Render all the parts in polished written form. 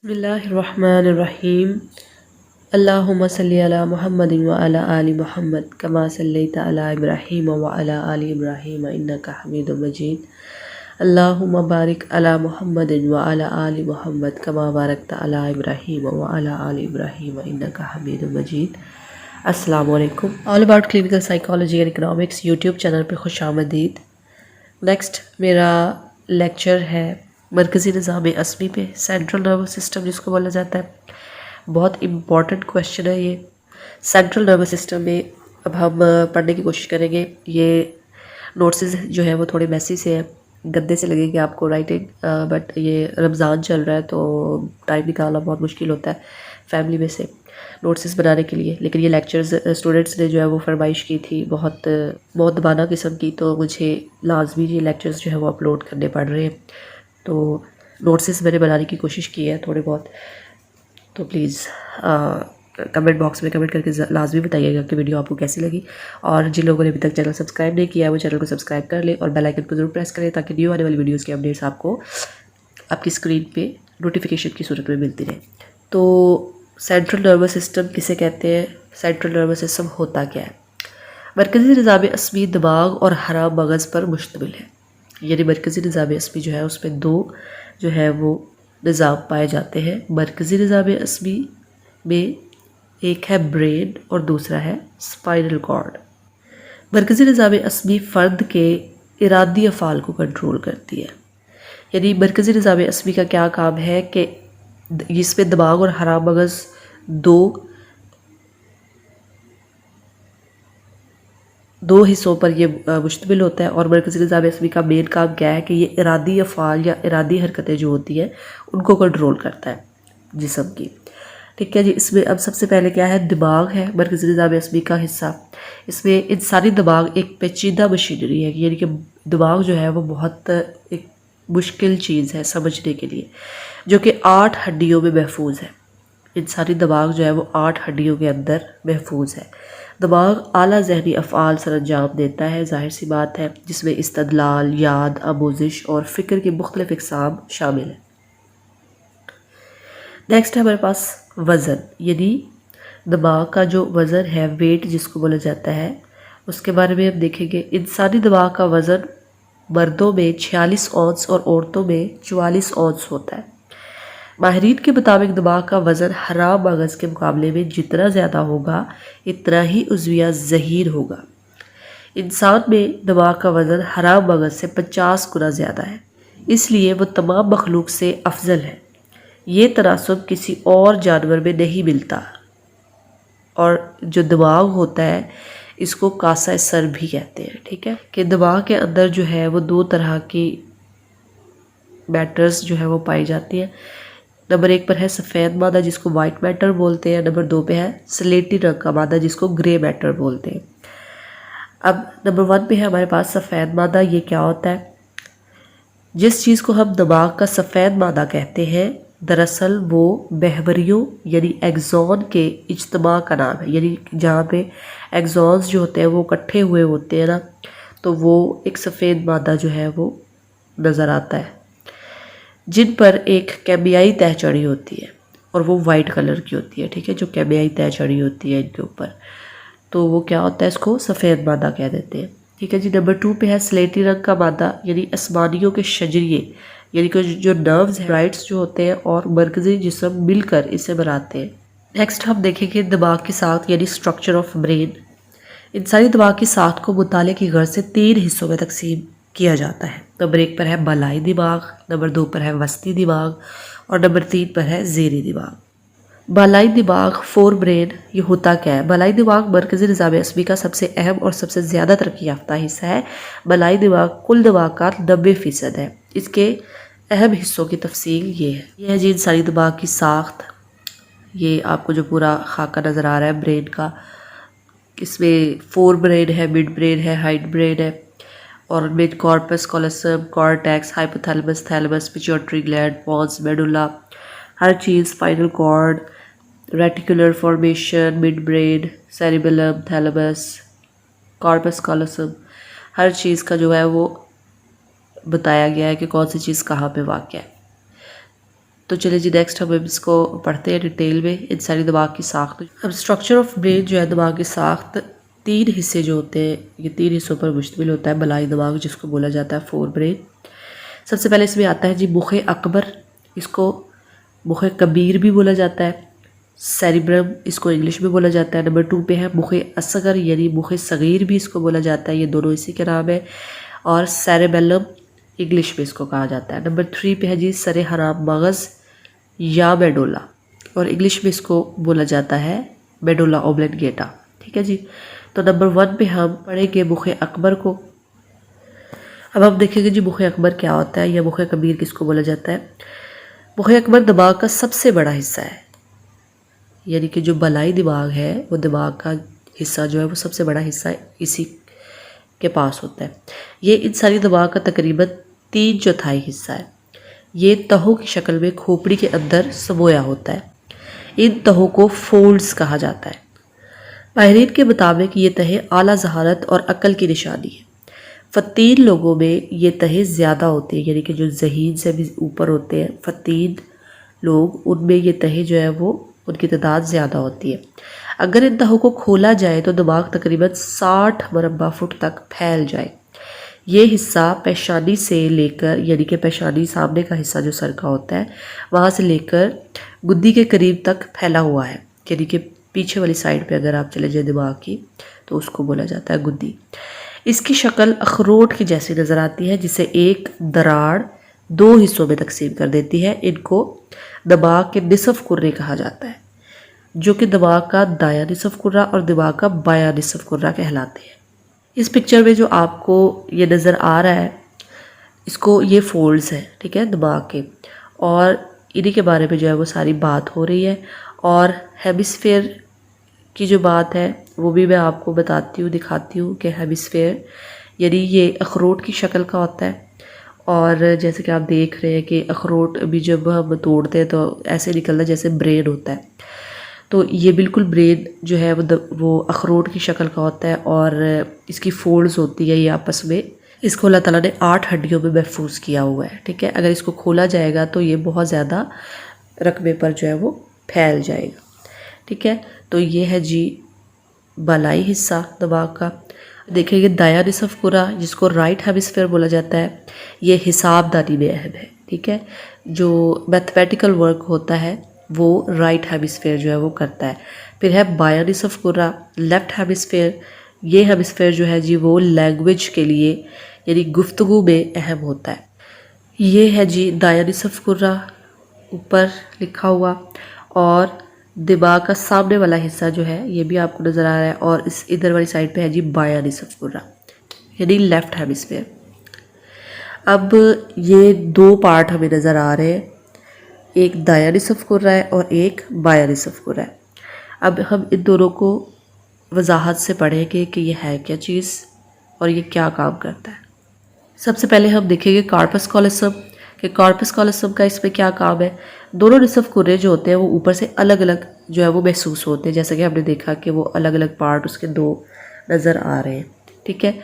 बिस्मिल्लाहिर्रहमानिर्रहीम। अल्लाहुम्मा सल्ली अला मुहम्मदिन व अला आलि मुहम्मद कमा सल्लैता अला इब्राहीम व अला आलि इब्राहीम इन्नका हमीदुम मजीद। अल्लाहुम्मा बारिक अला मुहम्मदिन व अला आलि मुहम्मद कमा बारकता अला इब्राहीम व अला आलि इब्राहीम इन्नका हमीदुम मजीद। अस्सलामु अलैकुम। All about clinical psychology and economics YouTube channel पर खुशामदीद। नेक्स्ट मेरा लेक्चर है मरकज़ी निज़ाम असमी पे, सेंट्रल नर्वस सिस्टम जिसको बोला जाता है। बहुत इम्पॉर्टेंट क्वेश्चन है ये। सेंट्रल नर्वस सिस्टम में अब हम पढ़ने की कोशिश करेंगे। ये नोट्स जो है वो थोड़े मैसी से हैं, गंदे से लगेंगे आपको राइटिंग, बट ये रमज़ान चल रहा है तो टाइम निकालना बहुत मुश्किल होता है फैमिली में से नोट्स बनाने के लिए। लेकिन ये लेक्चर्स स्टूडेंट्स ने जो है वो फरमाइश की थी, बहुत मुअद्दबाना किस्म की, तो मुझे लाजमी ये लेक्चर्स जो है वो अपलोड करने पड़ रहे हैं। तो नोट्स मैंने बनाने की कोशिश की है थोड़े बहुत, तो प्लीज़ कमेंट बॉक्स में कमेंट करके लाजमी बताइएगा कि वीडियो आपको कैसी लगी। और जिन लोगों ने अभी तक चैनल सब्सक्राइब नहीं किया है वो चैनल को सब्सक्राइब कर ले और बेल आइकन को ज़रूर प्रेस करें ताकि न्यू आने वाली वीडियोज़ की अपडेट्स आपको आपकी स्क्रीन पे नोटिफिकेशन की सूरत में मिलती रहे। तो सेंट्रल नर्वस सिस्टम किसे कहते हैं, सेंट्रल नर्वस सिस्टम होता क्या है? मरकज़ी निज़ाम असमी दिमाग और हराम मगज़ पर मुश्तमिल है। यानी मरकज़ी निज़ाम असमी जो है उसमें दो जो है वो निज़ाम पाए जाते हैं। मरकज़ी निज़ाम असमी में एक है ब्रेन और दूसरा है स्पाइनल कॉर्ड। मरकज़ी निज़ाम असमी फ़र्द के इरादी अफ़ाल को कंट्रोल करती है। यानी मरकज़ी निज़ाम असमी का क्या काम है कि इसमें दिमाग और हराम मगज़ दो हिस्सों पर ये मुश्तमिल होता है। और मरकज़ी निज़ाम असमी का मेन काम क्या है कि ये इरादी अफ़ाल या इरादी हरकतें जो होती हैं उनको कंट्रोल करता है जिस्म की। ठीक है जी। इसमें अब सबसे पहले क्या है, दिमाग है मरकज़ी निज़ाम असमी का हिस्सा। इसमें इंसानी दिमाग एक पेचीदा मशीनरी है, यानी कि दिमाग जो है वो बहुत एक मुश्किल चीज़ है समझने के लिए, जो कि 8 हड्डियों में महफूज है। इंसानी दिमाग जो है वो 8 हड्डियों के अंदर महफूज है। दिमाग आला जहनी अफ़आल सर अंजाम देता है, जाहिर सी बात है, जिसमें इस्तदलाल, याद, आमोजिश और फ़िक्र की मुख्तलिफ़ इक़साम शामिल है। नेक्स्ट है हमारे पास वज़न, यानी दिमाग का जो वज़न है, वेट जिसको बोला जाता है, उसके बारे में हम देखेंगे। इंसानी दिमाग का वज़न मर्दों में 46 औंस और औरतों में 44 औंस होता है। माहिरीन के मुताबिक दिमाग का वज़न हराम मगज़ के मुकाबले में जितना ज़्यादा होगा इतना ही उज़विया ज़हीर होगा। इंसान में दिमाग का वज़न हराम मगज़ से 50 गुना ज़्यादा है, इसलिए वो तमाम मखलूक से अफजल है। ये तनासब किसी और जानवर में नहीं मिलता। और जो दिमाग होता है इसको कासा सर भी कहते हैं। ठीक है, कि दिमाग के अंदर जो है वो दो तरह की मैटर्स जो है वो पाई जाती है। नंबर 1 पर है सफ़ेद मादा जिसको वाइट मैटर बोलते हैं। नंबर 2 पे है स्लेटी रंग का मादा जिसको ग्रे मैटर बोलते हैं। अब नंबर 1 पे है हमारे पास सफ़ेद मादा। ये क्या होता है? जिस चीज़ को हम दिमाग का सफ़ेद मादा कहते हैं, दरअसल वो महवरियों यानी एग्जॉन के इज्तमा का नाम है। यानी जहाँ पे एग्जॉन्स जो होते हैं वो इकट्ठे हुए होते हैं ना, तो वो एक सफ़ेद मादा जो है वो नज़र आता है, जिन पर एक केमियाई तह चढ़ी होती है और वो वाइट कलर की होती है। ठीक है, जो केमियाई तह चढ़ी होती है इनके ऊपर, तो वो क्या होता है, इसको सफ़ेद मादा कह देते हैं। ठीक है जी। नंबर 2 पे है स्लेटी रंग का मादा, यानी आसमानियों के शजरिए, यानी कि जो नर्व्स हैं, राइट्स जो होते हैं और मरकज़ी जिस्म मिलकर इसे बनाते हैं। नेक्स्ट हम देखेंगे दिमाग की साख यानी स्ट्रक्चर ऑफ ब्रेन। इंसानी दिमाग की साख को मुताले की गर्ज से 3 हिस्सों में तकसीम किया जाता है। नंबर 1 पर है बलाई दिमाग, नंबर 2 पर है वस्ती दिमाग और नंबर 3 पर है ज़ेरी दिमाग। बालाई दिमाग फोर ब्रेन, ये होता क्या है? बालाई दिमाग मरकज़ी निज़ाम असमी का सबसे अहम और सबसे ज़्यादा तरक्की याफ्ता हिस्सा है। बालाई दिमाग कुल दिमाग का 90% है। इसके अहम हिस्सों की तफसील ये है जी इंसानी दिमाग की साख्त। ये आपको जो पूरा खाका नज़र आ रहा है ब्रेन का, इसमें 4 ब्रेन है, मिड ब्रेन है, हाइड ब्रेन है और mid corpus, callosum, cortex, hypothalamus, thalamus, pituitary gland, pons, medulla, हर चीज़, spinal cord, reticular formation, mid brain, cerebellum, thalamus, corpus callosum, हर चीज़ का जो है वो बताया गया है कि कौन सी चीज़ कहाँ पे वाक़या है। तो चलिए जी नेक्स्ट हम इसको पढ़ते हैं डिटेल में, इंसानी दिमाग की साख्त। अब स्ट्रक्चर ऑफ ब्रेन जो है, दिमाग की साख्त 3 हिस्से जो होते हैं, ये 3 हिस्सों पर मुश्तमिल होता है बलाई दिमाग, जिसको बोला जाता है फोर ब्रेन। सबसे पहले इसमें आता है जी मुखे अकबर, इसको मुखे कबीर भी बोला जाता है, सेरिब्रम इसको इंग्लिश में बोला जाता है। नंबर 2 पे है मुखे असगर यानी मुखे सगीर भी इसको बोला जाता है, ये दोनों इसी के नाम है। और सेरेबेलम इंग्लिश में इसको कहा जाता है। नंबर 3 पे है जी सरे हराम मगज़ या मेडोला, और इंग्लिश में इसको बोला जाता है मेडोला ऑब्लिंगेटा। ठीक है जी। तो नंबर 1 पे हम पढ़ेंगे मुखे अकबर को। अब हम देखेंगे जी मुखे अकबर क्या होता है या मुखे कबीर किसको बोला जाता है। मुखे अकबर दिमाग का सबसे बड़ा हिस्सा है, यानी कि जो बलाई दिमाग है वो दिमाग का हिस्सा जो है वो सबसे बड़ा हिस्सा इसी के पास होता है। ये इंसानी दिमाग का तकरीबन 3/4 हिस्सा है। ये तहों की शक्ल में खोपड़ी के अंदर समोया होता है। इन तहों को फोल्ड्स कहा जाता है। माहिरीन के मुताबिक ये तहें आला जहानत और अक्ल की निशानी है। फ़तीन लोगों में ये तहें ज़्यादा होती है, यानी कि जो ज़हीन से भी ऊपर होते हैं फ़तीन लोग, उनमें ये तहें जो है वो उनकी तादाद ज़्यादा होती है। अगर इन तहों को खोला जाए तो दिमाग तकरीबन 60 मरबा फुट तक फैल जाए। ये हिस्सा पेशानी से लेकर, यानी कि पेशानी सामने का हिस्सा जो सर का होता है, वहाँ से लेकर गुद्दी के करीब तक फैला हुआ है, यानी कि पीछे वाली साइड पे अगर आप चले जाए दिमाग की तो उसको बोला जाता है गुद्दी। इसकी शक्ल अखरोट की जैसी नज़र आती है, जिसे एक दराड़ 2 हिस्सों में तकसीम कर देती है। इनको दिमाग के निसफ कुर्रे कहा जाता है, जो कि दिमाग का दाया निसफ कुर्रा और दिमाग का बाया निसफ कुर्रा कहलाते हैं। इस पिक्चर में जो आपको ये नज़र आ रहा है, इसको ये फोल्ड्स हैं, ठीक है, दिमाग के, और इन्हीं के बारे में जो है वो सारी बात हो रही है। और हेमिस्फेयर की जो बात है वो भी मैं आपको बताती हूँ, दिखाती हूँ कि हेमिस्फेयर यानी ये अखरोट की शक्ल का होता है। और जैसे कि आप देख रहे हैं कि अखरोट भी जब हम तोड़ते हैं तो ऐसे निकलता है जैसे ब्रेन होता है, तो ये बिल्कुल ब्रेन जो है वो अखरोट की शक्ल का होता है और इसकी फोल्ड्स होती है ये आपस में। इसको अल्लाह ताला ने 8 हड्डियों में महफूज किया हुआ है। ठीक है, अगर इसको खोला जाएगा तो ये बहुत ज़्यादा रकबे पर जो है वो फैल जाएगा। ठीक है, तो ये है जी बलाई हिस्सा दिमाग का। देखिए दाया निसफ कुरा, जिसको राइट हेमिस्फेयर बोला जाता है, ये हिसाबदारी में अहम है। ठीक है, जो मैथमेटिकल वर्क होता है वो राइट हेमिस्फेयर जो है वो करता है। फिर है बाया निसफ कुरा, लेफ्ट हेमिस्फेयर। ये हेमिस्फेयर जो है जी वो लैंग्वेज के लिए यानी गुफ्तगू में अहम होता है। ये है जी दाया निसफ कुरा ऊपर लिखा हुआ, और दिमाग का सामने वाला हिस्सा जो है ये भी आपको नज़र आ रहा है, और इस इधर वाली साइड पे है जी बाया निसफ कुरा यानी लेफ्ट हेमिस्फेयर। अब ये 2 पार्ट हमें नज़र आ रहे हैं, एक दाया निसफ कुर्रा है और एक बाया निसफ कुर्रा है। अब हम इन दोनों को वजाहत से पढ़ेंगे कि ये है क्या चीज़ और ये क्या काम करता है। सबसे पहले हम देखेंगे कार्पस कॉलोसम कि कार्पस कॉलोसम का इसमें क्या काम है। दोनों निसफ कुर्रे जो होते हैं वो ऊपर से अलग अलग जो है वो महसूस होते हैं, जैसे कि हमने देखा कि वो अलग अलग पार्ट उसके 2 नज़र आ रहे हैं। ठीक है,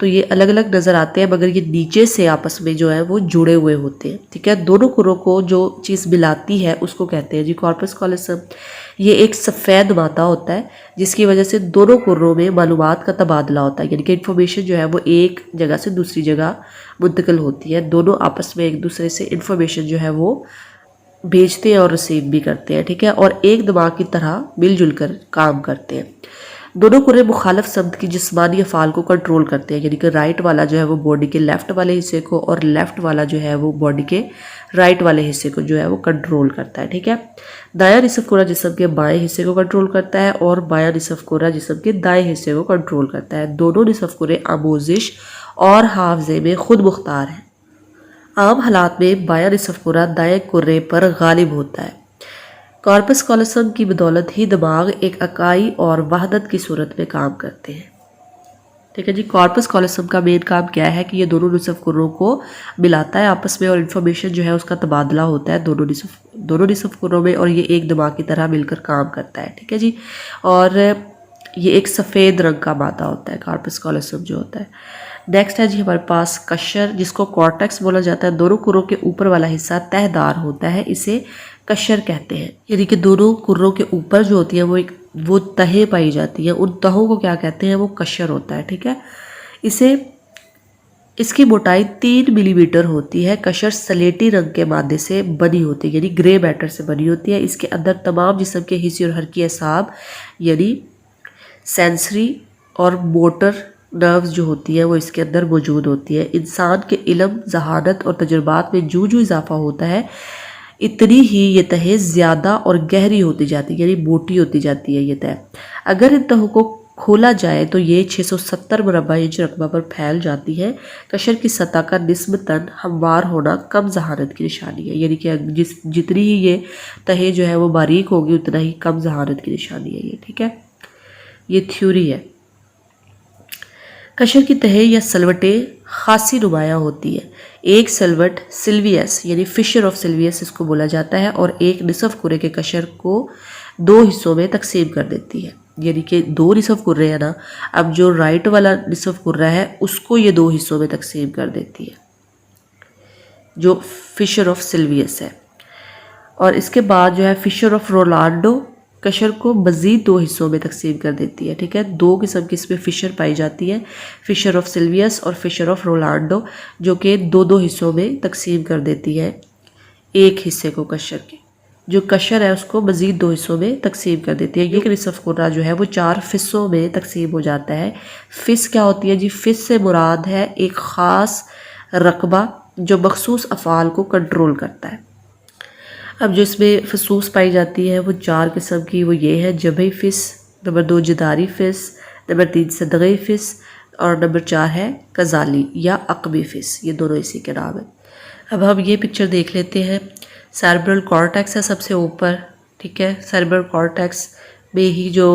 तो ये अलग अलग नज़र आते हैं मगर ये नीचे से आपस में जो है वो जुड़े हुए होते हैं। ठीक है, दोनों कुर्रों को जो चीज़ मिलाती है उसको कहते हैं जी कॉर्पस कॉलोसम। ये एक सफ़ेद मादा होता है जिसकी वजह से दोनों कुर्रों में मालूमात का तबादला होता है, यानी कि इन्फॉर्मेशन जो है वो एक जगह से दूसरी जगह मुंतकिल होती है। दोनों आपस में एक दूसरे से इन्फॉर्मेशन जो है वो भेजते हैं और रिसीव भी करते हैं। ठीक है, और एक दिमाग की तरह मिलजुल कर काम करते हैं। दोनों कुर्रे मुखालिफ सब्द की जिस्मानी अफ़ाल को कंट्रोल करते हैं, यानी कि राइट वाला जो है वो बॉडी के लेफ़्ट वाले हिस्से को और लेफ़्ट वाला जो है वो बॉडी के राइट वाले हिस्से को जो है वो कंट्रोल करता है। ठीक है, दाया निसफ कुर्रा जिस्म के बाएं हिस्से को कंट्रोल करता है और बाया निसफ कुर्रा जिस्म के दाएं हिस्से को कंट्रोल करता है। दोनों निसफ कुर्रे आमोजिश और हाफजे में खुद मुख्तार हैं। आम हालात में बाया निसफ कुर्रा दाएं कुर्रे पर गालिब होता है। कॉर्पस कॉलोसम की बदौलत ही दिमाग एक इकाई और वहदत की सूरत में काम करते हैं। ठीक है जी, कॉर्पस कॉलोसम का मेन काम क्या है कि ये दोनों निसफ कुर्रों को मिलाता है आपस में और इन्फॉर्मेशन जो है उसका तबादला होता है दोनों निसफ कुर्रों में, और ये एक दिमाग की तरह मिलकर काम करता है। ठीक है जी, और ये एक सफ़ेद रंग का मादा होता है कॉर्पस कॉलोसम जो होता है। नेक्स्ट है जी हमारे पास कशर, जिसको कॉर्टेक्स बोला जाता है। दोनों कुर्रों के ऊपर वाला हिस्सा तहदार होता है, इसे कशर कहते हैं। यानी कि दोनों कुर्रों के ऊपर जो होती है वो तहें पाई जाती है, उन तहों को क्या कहते हैं, वो कशर होता है। ठीक है, इसकी मोटाई 3 मिलीमीटर होती है। कशर सलेटी रंग के मादे से बनी होती है, यानी ग्रे मैटर से बनी होती है। इसके अंदर तमाम जिस्म के हिस्से और हरकी असाब यानी सेंसरी और मोटर नर्व्स जो होती है वो इसके अंदर मौजूद होती है। इंसान के इल्म, जहानत और तजुर्बात में जो इजाफा होता है, इतनी ही ये तहें ज़्यादा और गहरी होती जाती है, यानी मोटी होती जाती है ये तह। अगर इन तहों को खोला जाए तो ये 670 मुरबा इंच रकबा पर फैल जाती है। कशर की सतह का निस्बतन हमवार होना कम जहानत की निशानी है, यानी कि जितनी ही ये तहें जो है वो बारीक होगी उतना ही कम जहानत की निशानी है ये। ठीक है, ये थ्योरी है। कशर की तहें या सलवटें खासी नुमायाँ होती है। एक सलवट सिल्वियस यानी फिशर ऑफ सिल्वियस इसको बोला जाता है, और एक निसफ कुर्रे के कशर को 2 हिस्सों में तकसीम कर देती है। यानी कि 2 निसफ कुर्रे हैं ना, अब जो राइट वाला निसफ कुर्रा है उसको ये 2 हिस्सों में तकसीम कर देती है, जो फिशर ऑफ सिल्वियस है। और इसके बाद जो है फिशर ऑफ रोलांडो कशर को मज़ीद 2 हिस्सों में तकसीम कर देती है। ठीक है, 2 किस्म की इसमें फ़िशर पाई जाती है, फ़िशर ऑफ सिल्वियस और फ़िशर ऑफ रोलांडो, जो कि 2 हिस्सों में तकसीम कर देती है एक हिस्से को। कशर के जो कशर है उसको मज़ीद 2 हिस्सों में तकसीम कर देती है। ये निसफ कुर्रा जो है वो 4 फ़िस्सों में तकसीम हो जाता है। फ़िस क्या होती है जी? फ़िस से मुराद है एक ख़ास रकबा जो मखसूस अफ़ाल को कंट्रोल करता है। अब जो इसमें फसूस पाई जाती है वो 4 किस्म की, वो ये है जबई फ़िस, नंबर 2 जदारी फ़िस, नंबर 3 सदग़ई फ़िस, और नंबर 4 है कज़ाली या अक़बी फ़िस। ये दोनों इसी के नाम है। अब हम ये पिक्चर देख लेते हैं। सेरेब्रल कॉर्टेक्स है सबसे ऊपर। ठीक है, सेरेब्रल कॉर्टेक्स में ही जो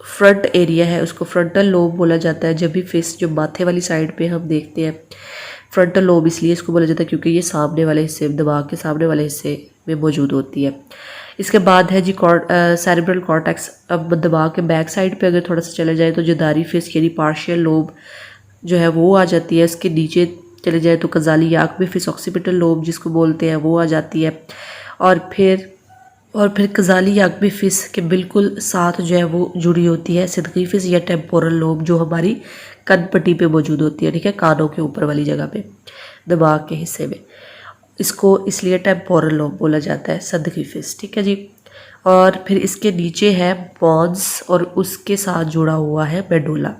फ्रंट एरिया है उसको फ्रंटल लोब बोला जाता है। जबी फ़िस जो माथे वाली साइड पे हम देखते हैं, फ्रंटल लोब इसलिए इसको बोला जाता है क्योंकि ये सामने वाले हिस्से, दिमाग के सामने वाले हिस्से में मौजूद होती है। इसके बाद है जी सेरेब्रल कॉर्टेक्स। अब दिमाग के बैक साइड पे अगर थोड़ा सा चले जाए तो जदारी फ़िस यानी पार्शियल लोब जो है वो आ जाती है। इसके नीचे चले जाए तो कज़ाली या अक़बी फ़िस, ऑक्सीपिटल लोब जिसको बोलते हैं, वो आ जाती है। और फिर कज़ाली या अक़बी फ़िस के बिल्कुल साथ जो है वो जुड़ी होती है सदग़ी फ़िस या टेम्पोरल लोब, जो हमारी कन पट्टी पे मौजूद होती है। ठीक है, कानों के ऊपर वाली जगह पे, दिमाग के हिस्से में। इसको इसलिए टेम्पोरल लोब बोला जाता है, सदग़ी फ़िस। ठीक है जी। और फिर इसके नीचे है पॉन्स और उसके साथ जुड़ा हुआ है मेडुला।